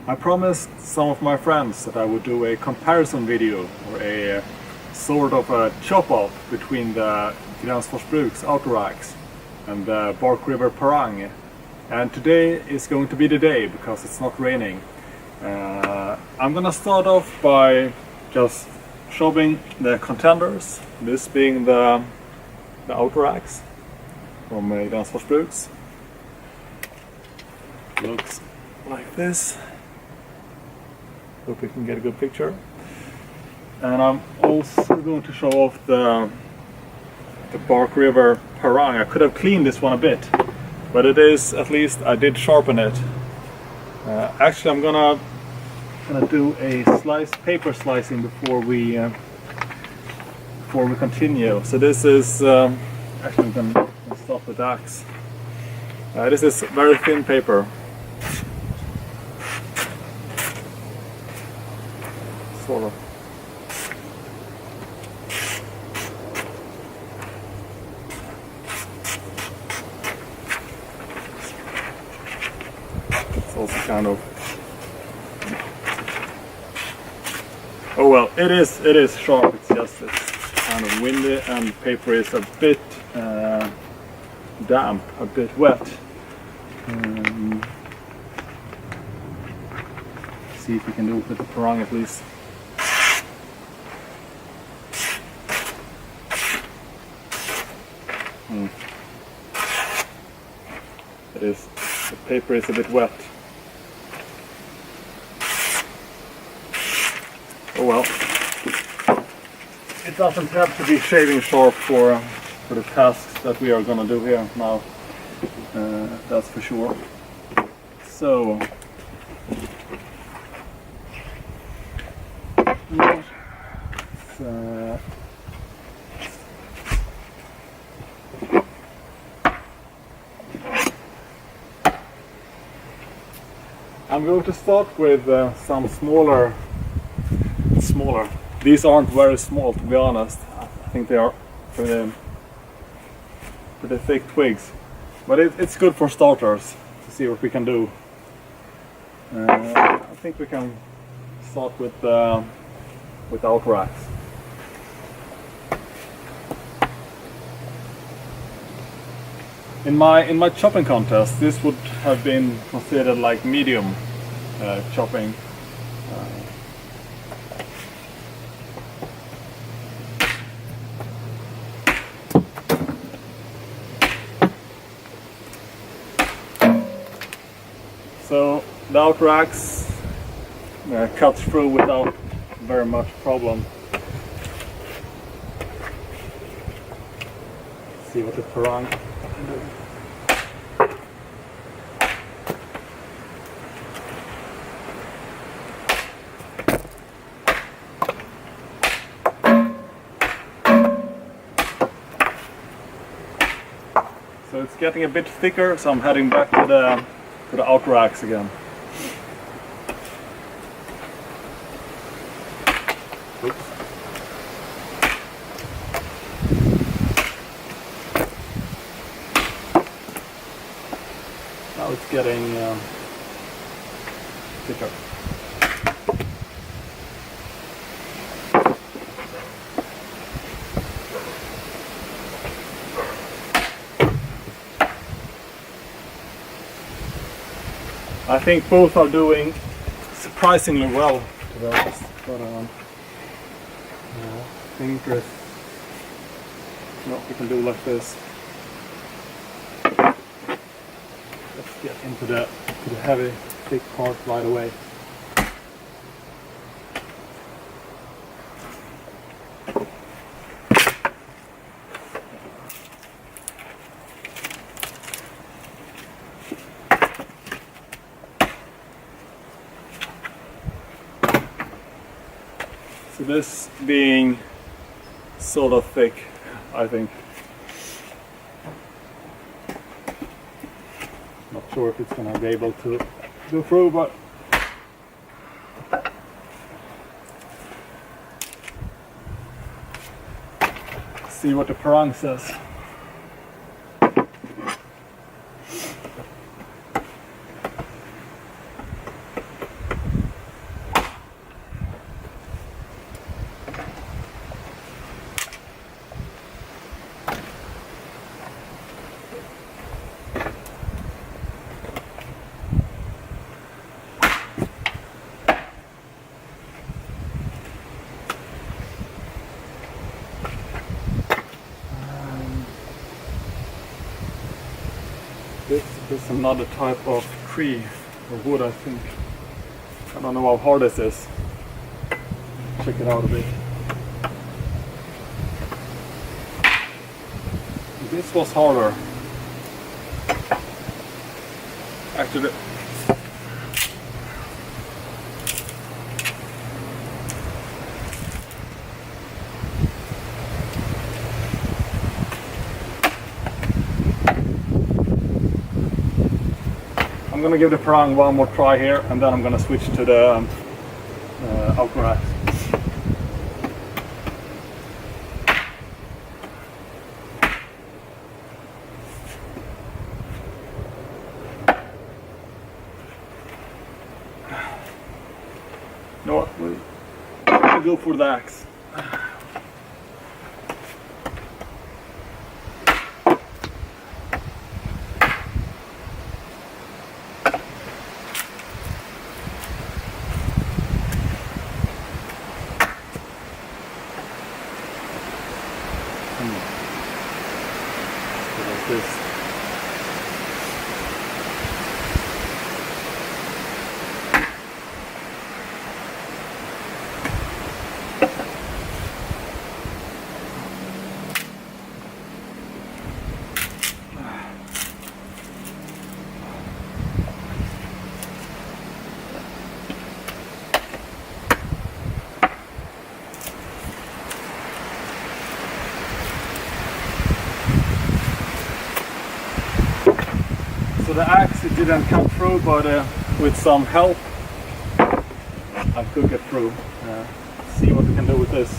I promised some of my friends that I would do a comparison video or a sort of a chop-off between the Gränsfors Bruks Outdoor Axe and the Bark River Parang. And today is going to be the day because it's not raining. I'm gonna start off by just showing the contenders, this being the Outdoor Axe from Gränsfors Bruks. Looks like this. Hope you can get a good picture. And I'm also going to show off the Bark River Parang. I could have cleaned this one a bit, but it is, at least I did sharpen it. Actually, I'm gonna do a paper slicing before we continue. So this is actually, I'm gonna stop the axe. This is very thin paper. Sort of. It's also kind of. Oh well, it is sharp. It's just it's kind of windy and paper is a bit damp, a bit wet. See if we can do it with the parang at least. The paper is a bit wet. Oh well. It doesn't have to be shaving sharp for the tasks that we are gonna do here now. That's for sure. So I'm going to start with some smaller. These aren't very small, to be honest. I think they are pretty thick twigs, but it's good for starters to see what we can do. I think we can start with Outdoor Axe. In my chopping contest, this would have been considered like medium chopping. So the Outdoor Axe cuts through without very much problem. Let's see what the parang can do. So it's getting a bit thicker, so I'm heading back to the Outdoor Axe again. Oops. Now it's getting thicker. I think both are doing surprisingly well, to be honest. But I think there's what we can do like this. Let's get into the heavy, thick part right away. So this being sort of thick, I think. Not sure if it's going to be able to go through, but see what the parang says. This is another type of tree or wood, I think. I don't know how hard this is. Check it out a bit. This was harder. Actually, I'm gonna give the parang one more try here, and then I'm gonna switch to the outdoor axe. You know what? We'll go for the axe. Like this. So the axe, it didn't come through, but with some help I could get through. See what we can do with this.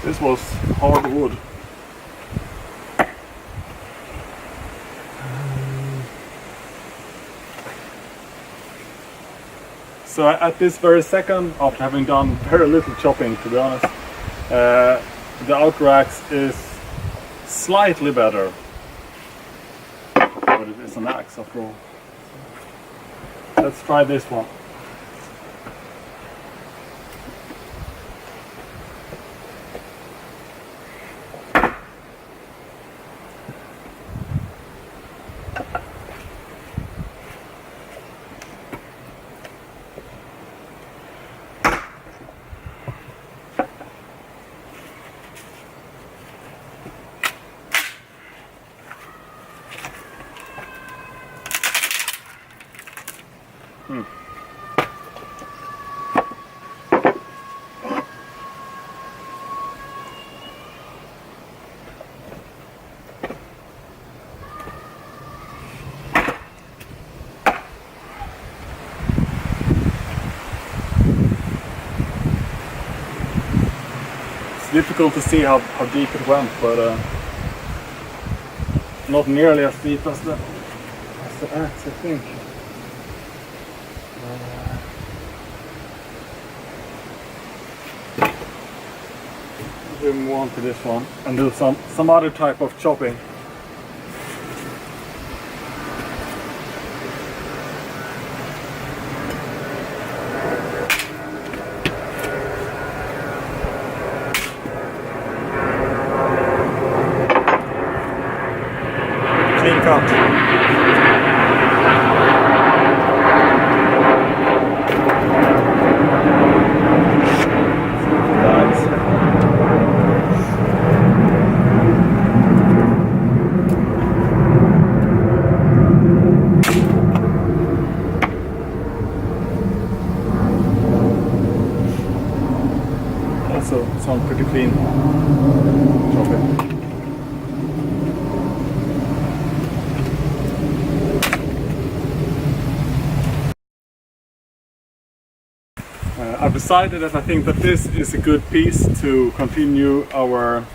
This was hard wood. So at this very second, after having done very little chopping, to be honest, the outdoor axe is slightly better. But it is an axe after all. Let's try this one. It's difficult to see how deep it went, but not nearly as deep as the axe, I think. We'll move on to this one and do some other type of chopping. Clean cut. also sound pretty clean. Chop it. I've decided that I think that this is a good piece to continue our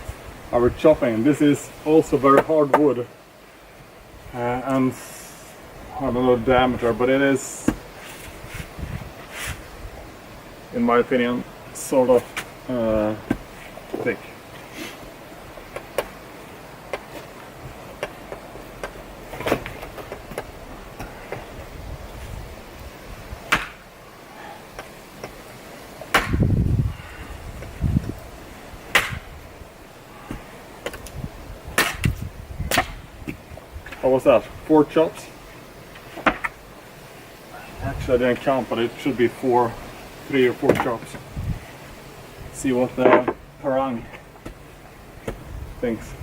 chopping. This is also very hard wood, and I don't know the diameter, but it is, in my opinion, sort of thick. What was that? 4 chops? Actually, I didn't count, but it should be 3 or 4 chops. See what the parang thinks.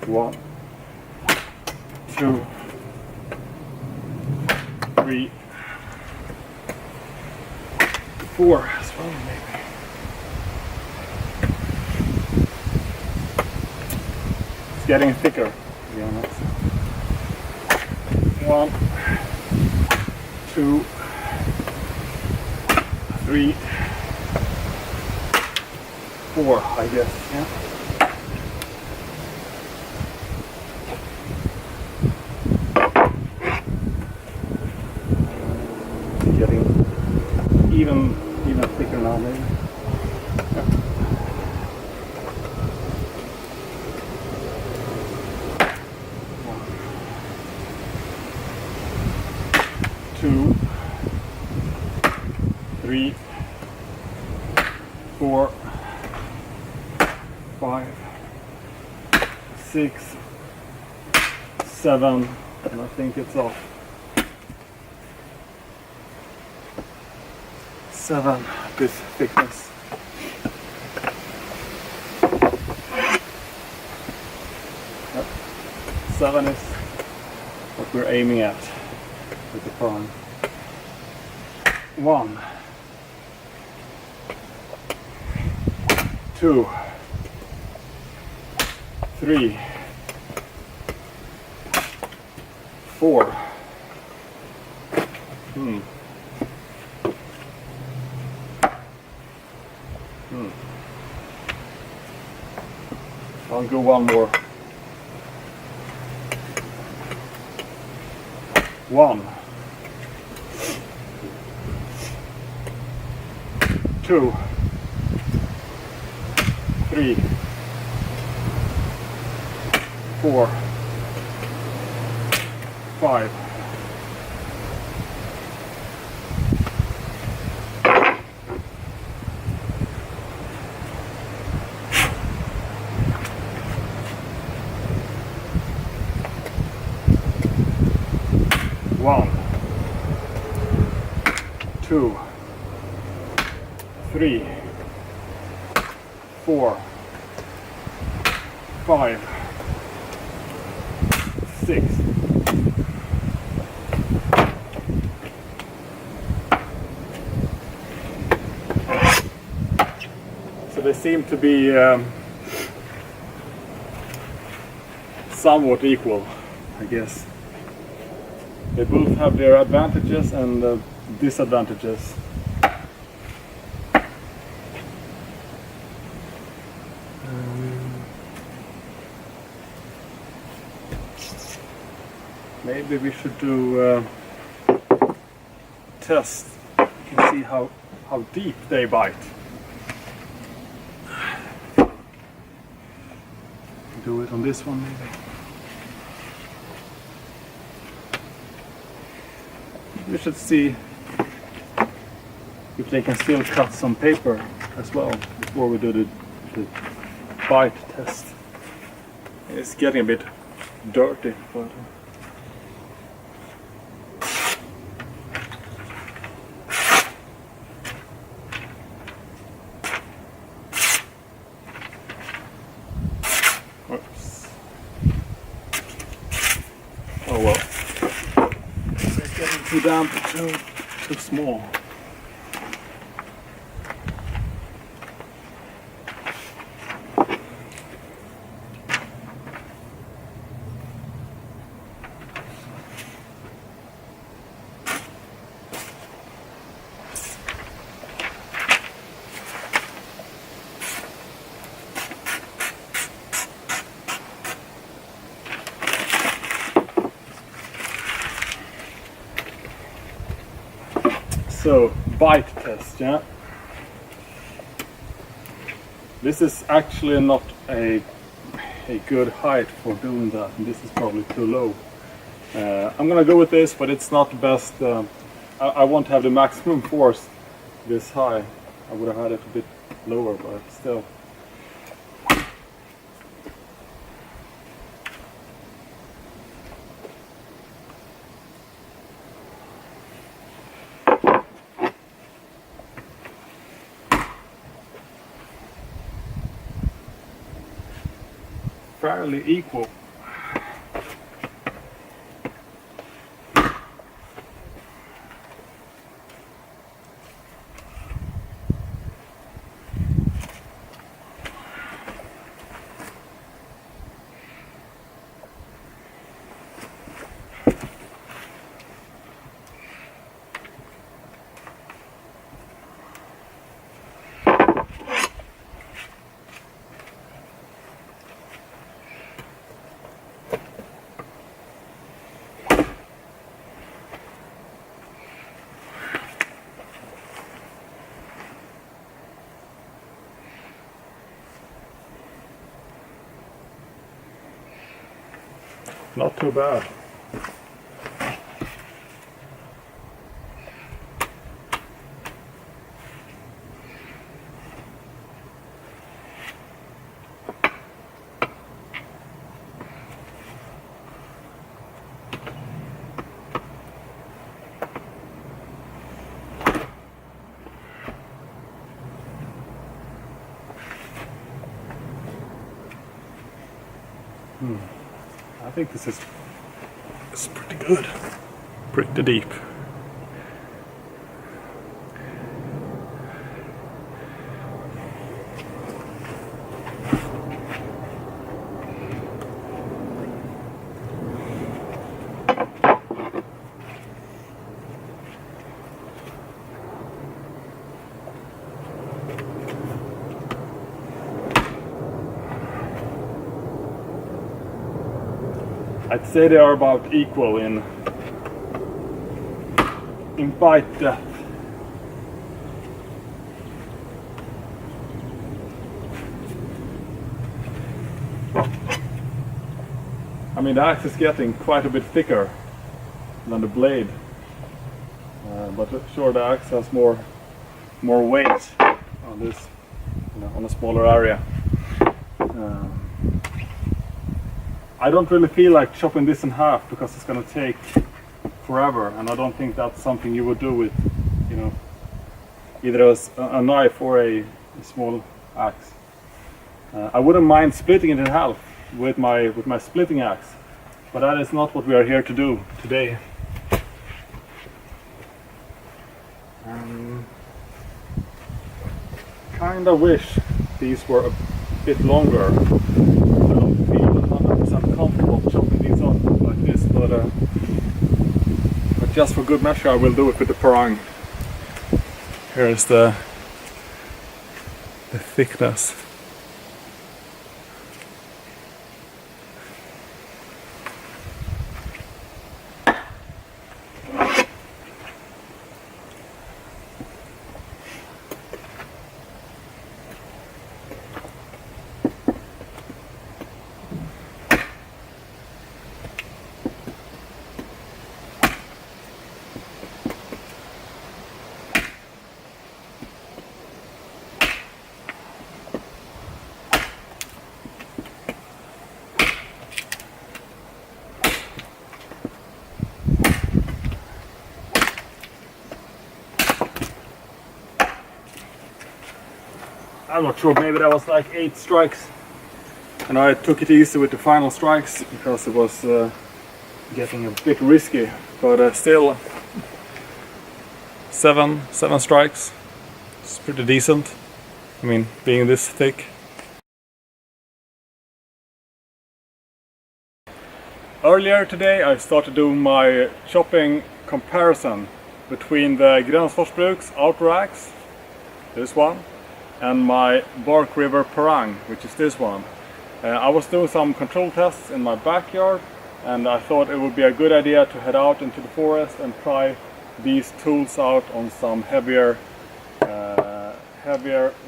1, 2, 3, 4 as well, maybe. It's getting thicker, to be honest. 1, 2, 3, 4, I guess, yeah. It's getting even thicker now, maybe. Yeah. 2, 3, 4, 5, 6, 7, and I think it's off. 7 this thickness. Yep. 7 is what we're aiming at with the prawn. 1, 2, 3, 4. I'll go one more. 1, 2, 3, 4, 5. One, 2, 3, 4, 5, 6. So they seem to be somewhat equal, I guess. They both have their advantages and disadvantages. Maybe we should do a test. You can see how deep they bite. Do it on this one maybe. We should see if they can still cut some paper as well before we do the bite test. It's getting a bit dirty, but oops. Oh well. It's getting too damp, too small. So, bite test, yeah. This is actually not a good height for doing that, and this is probably too low. I'm gonna go with this, but it's not the best. I want to have the maximum force this high. I would have had it a bit lower, but still. Fairly equal. Not too bad. I think this is pretty good, pretty deep. I'd say they are about equal in bite depth. I mean, the axe is getting quite a bit thicker than the blade, but sure, the axe has more weight on this, on a smaller area. I don't really feel like chopping this in half because it's going to take forever, and I don't think that's something you would do with, either a knife or a small axe. I wouldn't mind splitting it in half with my splitting axe, but that is not what we are here to do today. Kind of wish these were a bit longer. I don't feel 100% comfortable chopping these up like this, but just for good measure I will do it with the parang. Here's the thickness. I'm not sure, maybe that was like 8 strikes, and I took it easy with the final strikes because it was getting a bit risky, but still 7 strikes. It's pretty decent, I mean, being this thick. Earlier today I started doing my chopping comparison between the Gränsfors Bruks Outdoor Axe, this one, and my Bark River parang, which is this one. I was doing some control tests in my backyard, and I thought it would be a good idea to head out into the forest and try these tools out on some heavier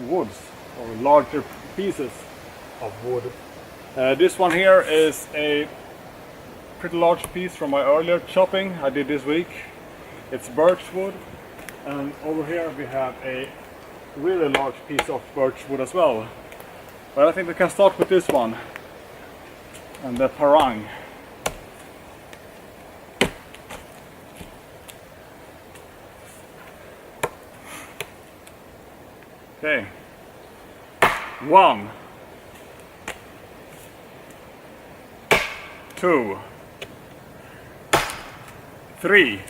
woods or larger pieces of wood. This one here is a pretty large piece from my earlier chopping I did this week. It's birch wood, and over here we have a really large piece of birch wood as well. But I think we can start with this one and the parang. Okay, 1, 2, 3,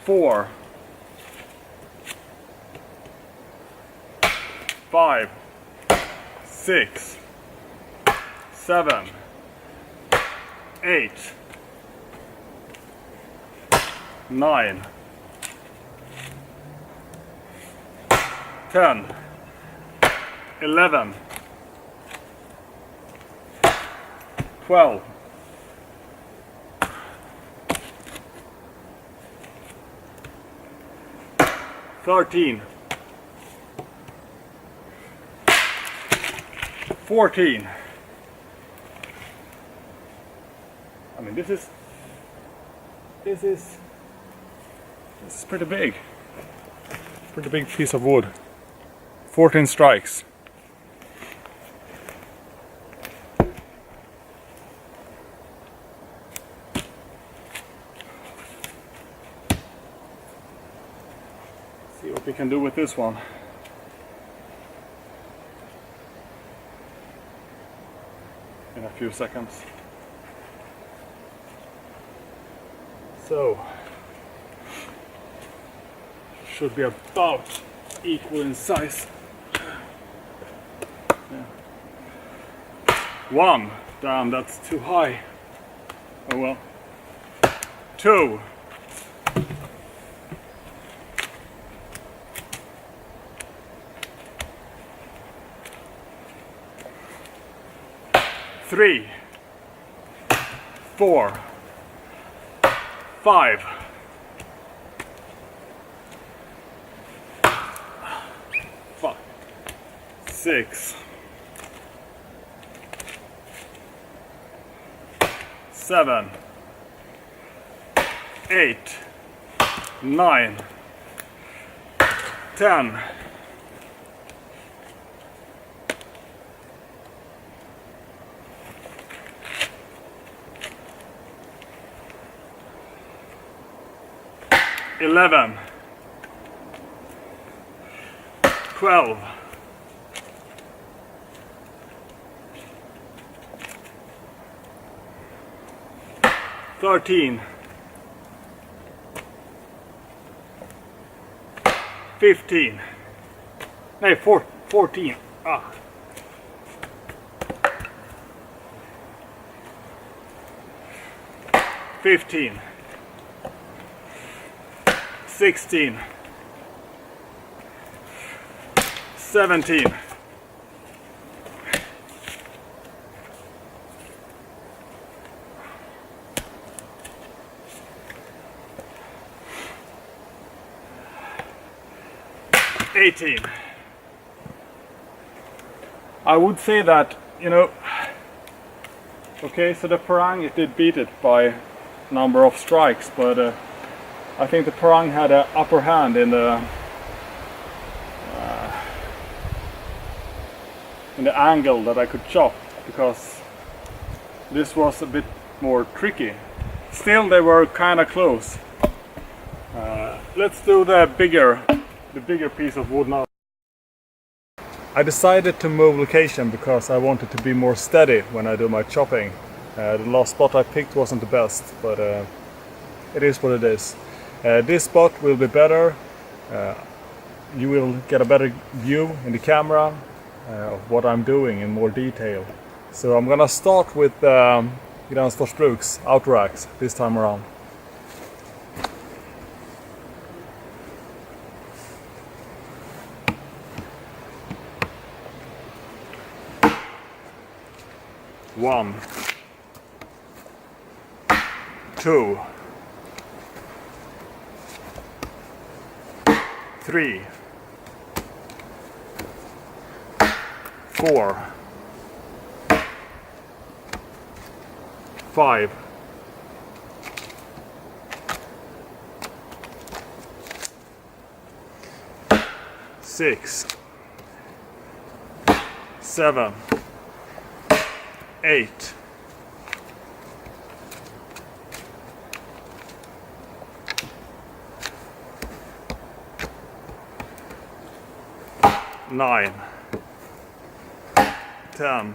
4, 5, 6, 7, 8, 9, 10, 11, 12, 13, 14. I mean, this is pretty big. Pretty big piece of wood. 14 strikes. See what we can do with this one. In a few seconds. So, should be about equal in size. Yeah. 1, damn, that's too high. Oh well. 2, 3, 4, 5, 6, 7, 8, 9, 10, 11, 12, 13, 15, no, 14, 15, 16, 17, 18. I would say that, you know, okay, so the parang, it did beat it by number of strikes, but I think the parang had an upper hand in the angle that I could chop, because this was a bit more tricky. Still, they were kind of close. Let's do the bigger piece of wood now. I decided to move location because I wanted to be more steady when I do my chopping. The last spot I picked wasn't the best, but it is what it is. This spot will be better. You will get a better view in the camera of what I'm doing in more detail. So I'm gonna start with Gränsfors Bruks Outdoor Axe this time around. One, 2, 3, 4, 5, 6, 7, 8, 9, 10,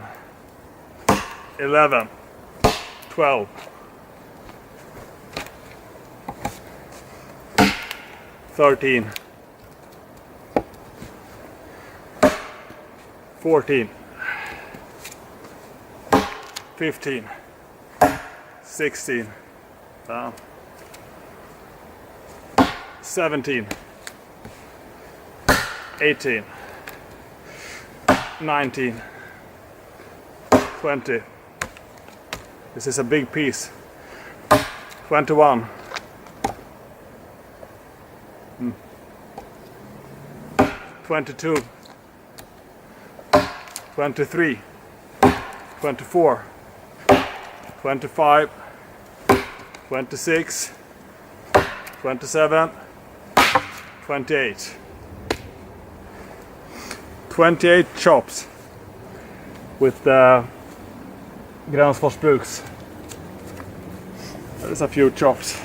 11, 12, 13, 14, 15, 16, 17, 18, 19, 20. This is a big piece. 21. 22. 23. 24. 25. 26. 27. 28. 28 chops with the Gränsfors Bruks. There's a few chops.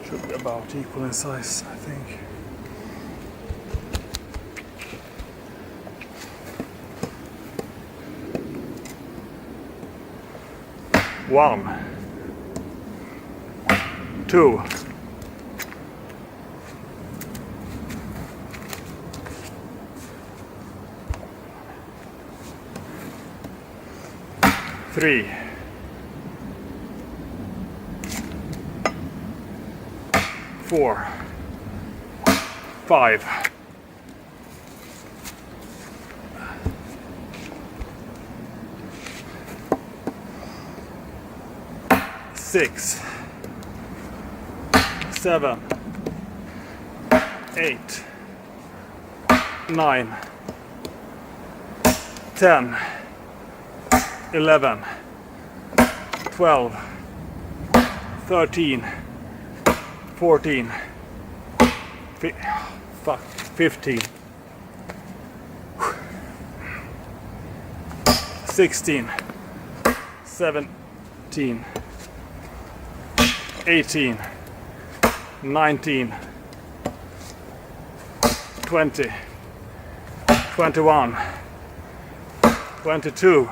Should be about equal in size, I think. One, 2, 3, 4, 5, 6, 7, 8, 9, 10, 11, 12, 13, 14, 15, 16, 17, 18, 19, 20, 21, 22,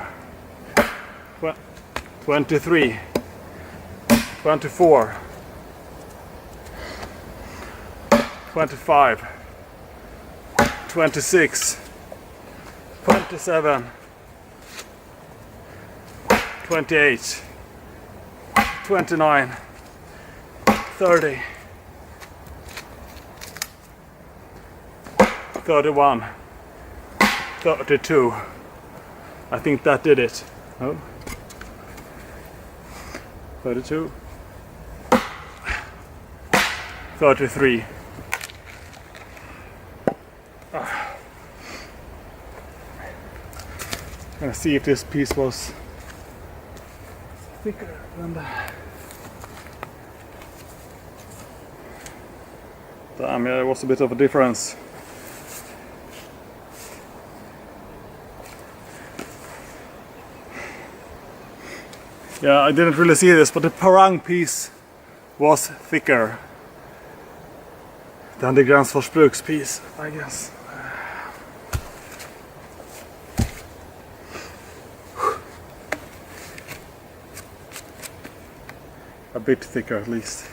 23, 24, 25, 26, 27, 28, 29, 30, 31, 32. I think that did it. Oh. 32, 33. I'm gonna see if this piece was thicker than that. Damn, yeah, there was a bit of a difference. Yeah, I didn't really see this, but the parang piece was thicker than the Gränsfors Bruks piece, I guess. A bit thicker at least.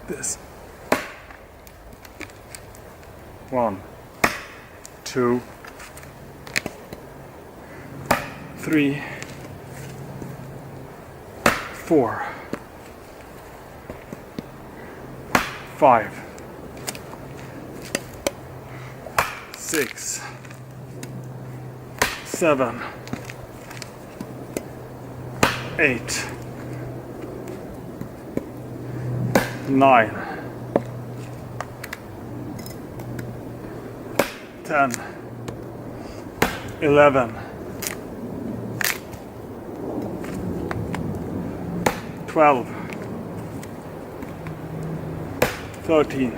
this. 1, 2, 3, 4, 5, 6, 7, 8, 9, 10, 11, 12, 13,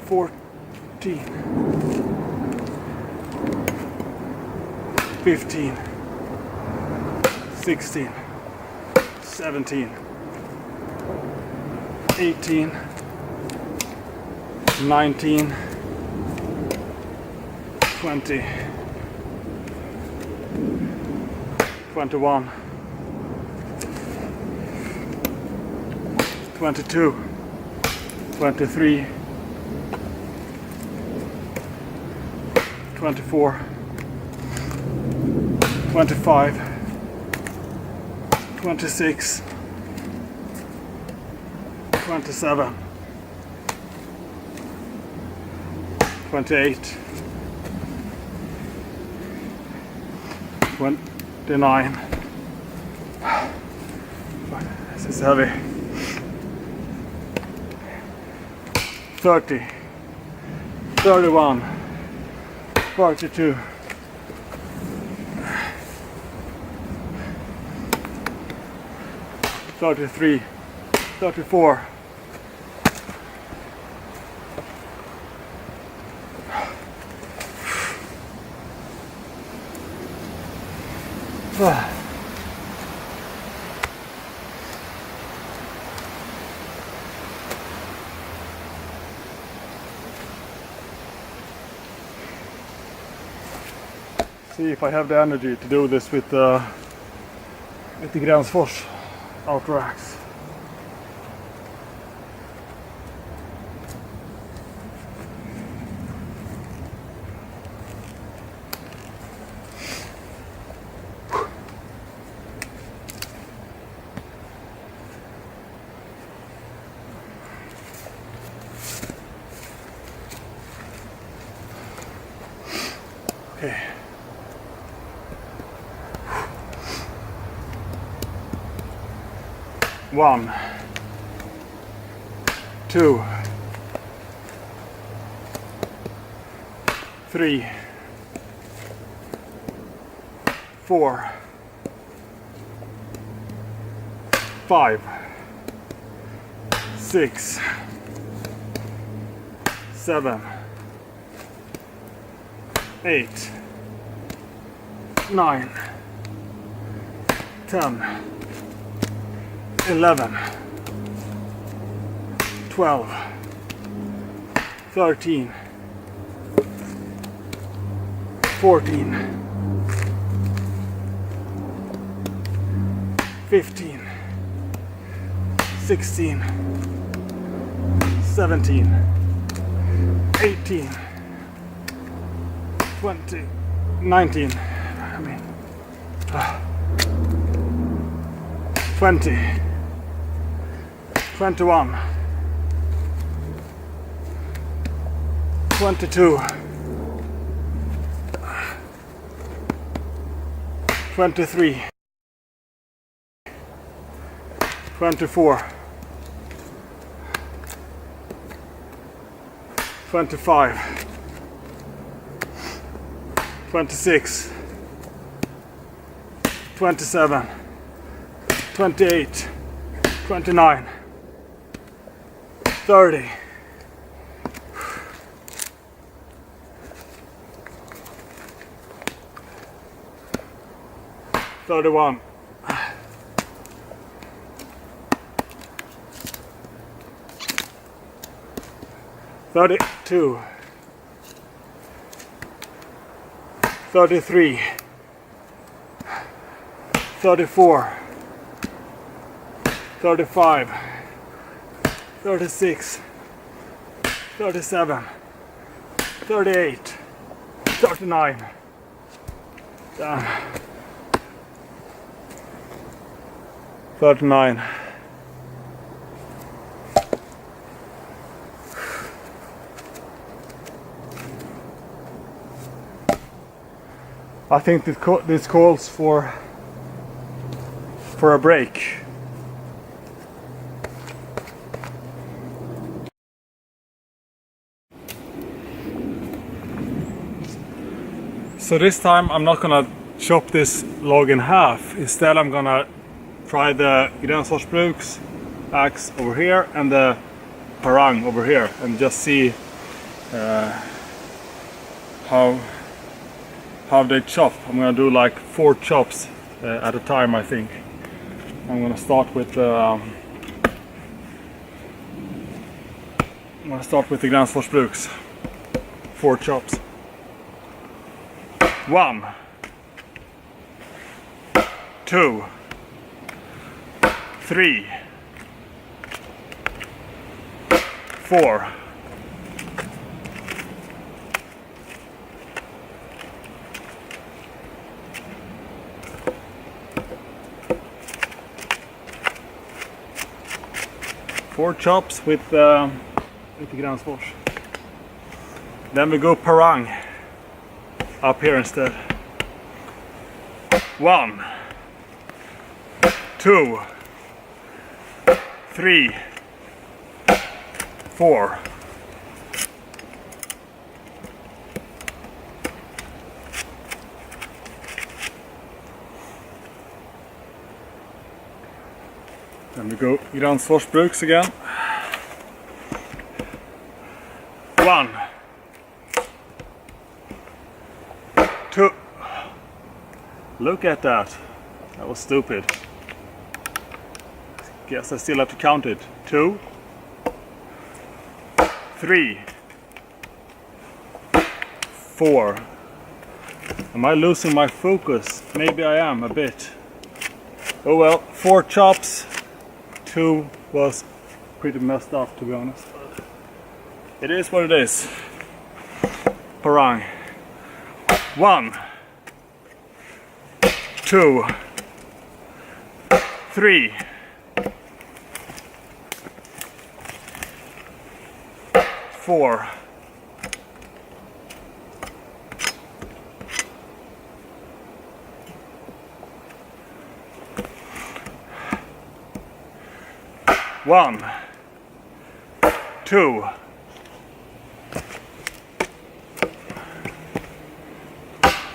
14, 15, 16, 17, 18, 19, 20, 21, 22, 23, 24, 25, 26, 27, 28, 29. This is heavy. 30, 31, 42, 33, 34, 5. See if I have the energy to do this with the Gränsfors Outdoor Axe. Okay. 1, 2, 3, 4, 5, 6, 7, 8, 9, 10, 11, 12, 13, 14, 15, 16, 17, 18, 20, 19, 20, 21, 22, 23, 24, 25, 26, 27, 28, 29, 30, 31, 32, 33, 34, 35, 36, 37, 38, 39. Damn. 39. I think this calls for a break. So this time I'm not gonna chop this log in half. Instead I'm gonna try the Gränsfors Bruks axe over here and the parang over here and just see how they chop. I'm gonna do like 4 chops at a time, I think. I'm gonna start with the Gränsfors Bruks. 4 chops. 1, 2, 3, 4. 4 chops with the Gränsfors. Then we go parang up here instead. 1, 2, 3, 4. Then we go Gränsfors Bruks again. 1, 2. Look at that. That was stupid. Guess I still have to count it. 2, 3, 4. Am I losing my focus? Maybe I am a bit. Oh well, 4 chops. 2 was pretty messed up, to be honest. It is what it is. Parang. 1, 2, 3, 4. 1, 2,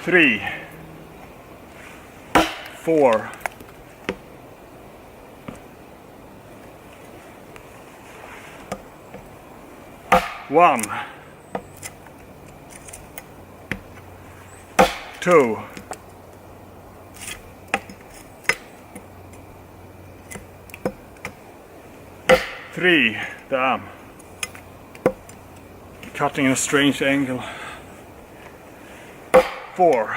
3, 4. 1, 2, 3. Damn. Cutting in a strange angle. 4.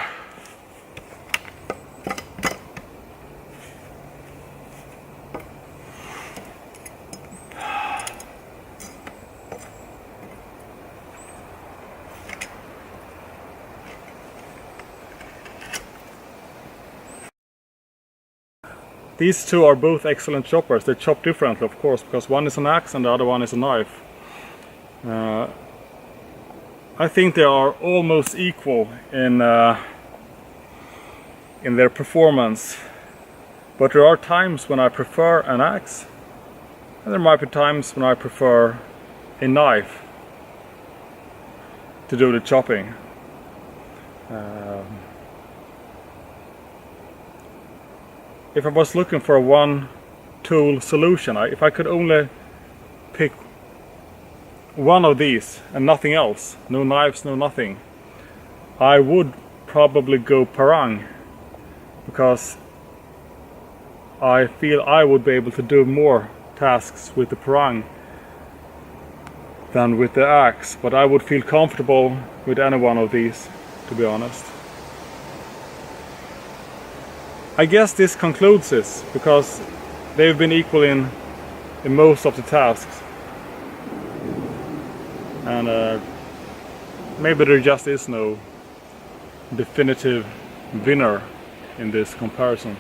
These two are both excellent choppers. They chop differently, of course, because one is an axe and the other one is a knife. I think they are almost equal in their performance, but there are times when I prefer an axe, and there might be times when I prefer a knife to do the chopping. If I was looking for a one-tool solution, if I could only pick one of these and nothing else, no knives, no nothing, I would probably go parang, because I feel I would be able to do more tasks with the parang than with the axe, but I would feel comfortable with any one of these, to be honest. I guess this concludes this, because they've been equal in most of the tasks. and maybe there just is no definitive winner in this comparison.